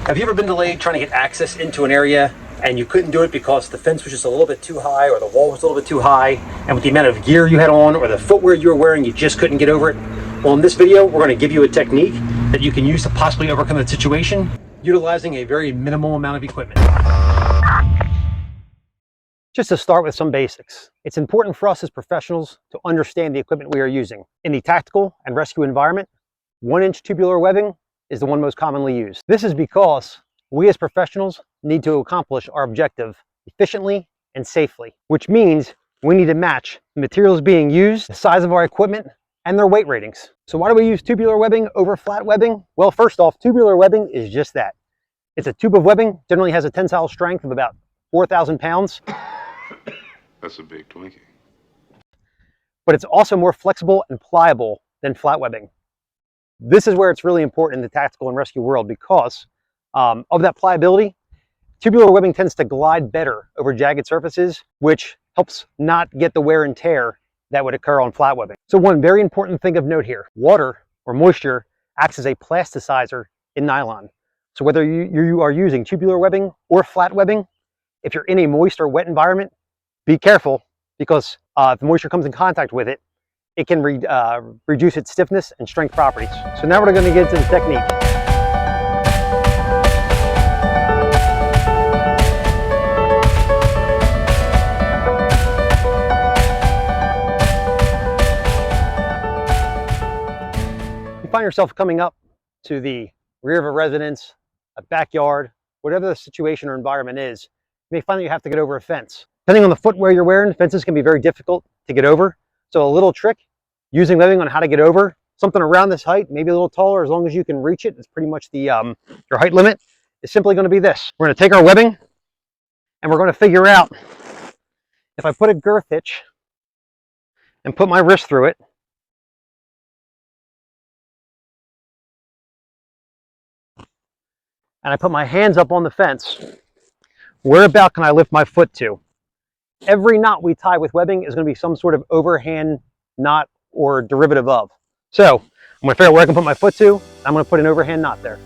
Have you ever been delayed trying to get access into an area and you couldn't do it because the fence was just a little bit too high or the wall was a little bit too high, and with the amount of gear you had on or the footwear you were wearing, you just couldn't get over it? Well, in this video, we're going to give you a technique that you can use to possibly overcome that situation, utilizing a very minimal amount of equipment. Just to start with some basics, it's important for us as professionals to understand the equipment we are using. In the tactical and rescue environment, 1-inch tubular webbing is the one most commonly used. This is because we as professionals need to accomplish our objective efficiently and safely, which means we need to match the materials being used, the size of our equipment, and their weight ratings. So why do we use tubular webbing over flat webbing? Well, first off, tubular webbing is just that. It's a tube of webbing, generally has a tensile strength of about 4,000 pounds. That's a big Twinkie. But it's also more flexible and pliable than flat webbing. This is where it's really important in the tactical and rescue world because of that pliability. Tubular webbing tends to glide better over jagged surfaces, which helps not get the wear and tear that would occur on flat webbing. So one very important thing of note here, water or moisture acts as a plasticizer in nylon. So whether you are using tubular webbing or flat webbing, if you're in a moist or wet environment, be careful because if the moisture comes in contact with it, it can reduce its stiffness and strength properties. So now we're going to get into the technique. You find yourself coming up to the rear of a residence, a backyard, whatever the situation or environment is, you may find that you have to get over a fence. Depending on the footwear you're wearing, fences can be very difficult to get over. So a little trick, using webbing on how to get over something around this height, maybe a little taller, as long as you can reach it, it's pretty much the your height limit, is simply going to be this. We're going to take our webbing and we're going to figure out if I put a girth hitch and put my wrist through it, and I put my hands up on the fence, where about can I lift my foot to? Every knot we tie with webbing is going to be some sort of overhand knot or derivative of. So I'm going to figure out where I can put my foot to. I'm going to put an overhand knot there.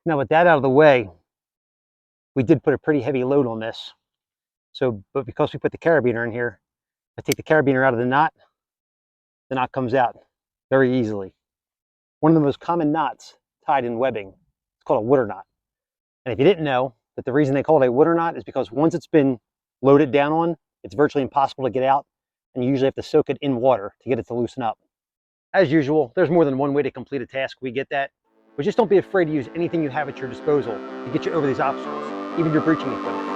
Now with that out of the way, we did put a pretty heavy load on this. But because we put the carabiner in here, I take the carabiner out of the knot comes out very easily. One of the most common knots tied in webbing, it's called a water knot. And if you didn't know, that the reason they call it a water knot is because once it's been loaded down on, it's virtually impossible to get out, and you usually have to soak it in water to get it to loosen up. As usual, there's more than one way to complete a task, we get that. But just don't be afraid to use anything you have at your disposal to get you over these obstacles, even your breaching equipment.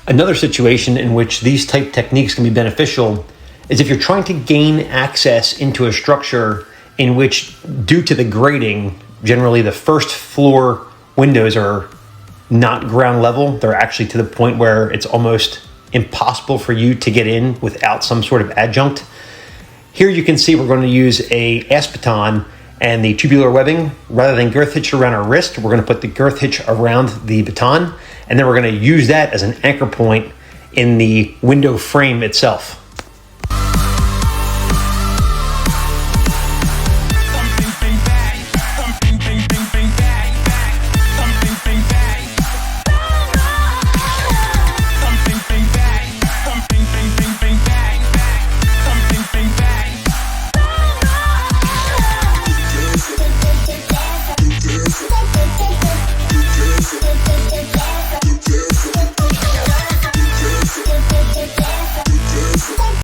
Another situation in which these type techniques can be beneficial is if you're trying to gain access into a structure in which, due to the grading, generally the first floor windows are not ground level. They're actually to the point where it's almost impossible for you to get in without some sort of adjunct. Here you can see we're going to use a baton and the tubular webbing. Rather than girth hitch around our wrist, we're going to put the girth hitch around the baton, and then we're going to use that as an anchor point in the window frame itself.